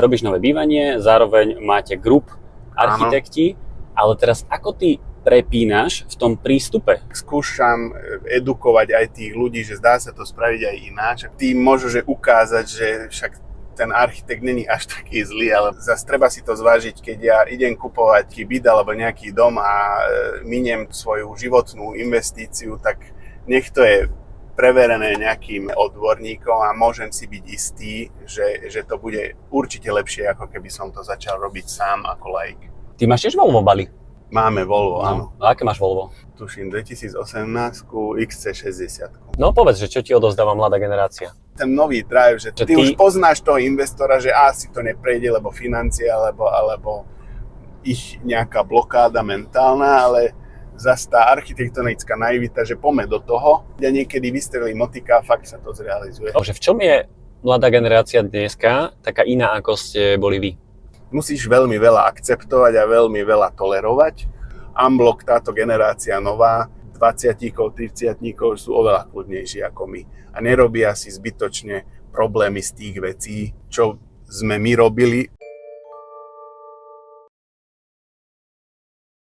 Robíš nové bývanie, zároveň máte grup architekti, ale teraz ako ty prepínaš v tom prístupe? Skúšam edukovať aj tých ľudí, že dá sa to spraviť aj ináč. Ty môžeš ukázať, že však ten architekt není až taký zlý, ale zase treba si to zvážiť, keď ja idem kupovať byt alebo nejaký dom a miniem svoju životnú investíciu, tak nech to je preverené nejakým odborníkom a môžem si byť istý, že to bude určite lepšie, ako keby som to začal robiť sám ako laik. Ty máš tiež Volvo, Bali? Máme Volvo, áno. A aké máš Volvo? Tuším 2018 XC60. No povedz, že čo ti odovzdáva mladá generácia? Ten nový drive, že ty už poznáš toho investora, že asi to neprejde, lebo financie, alebo ich nejaká blokáda mentálna, ale zase tá architektonická naivita, že poďme do toho, ja niekedy vystrelí motika a fakt sa to zrealizuje. Takže v čom je mladá generácia dneska taká iná, ako ste boli vy? Musíš veľmi veľa akceptovať a veľmi veľa tolerovať. Unblock, táto generácia nová, 20-tíkov, 30-tíkov sú oveľa kľudnejší ako my. A nerobia si zbytočne problémy z tých vecí, čo sme my robili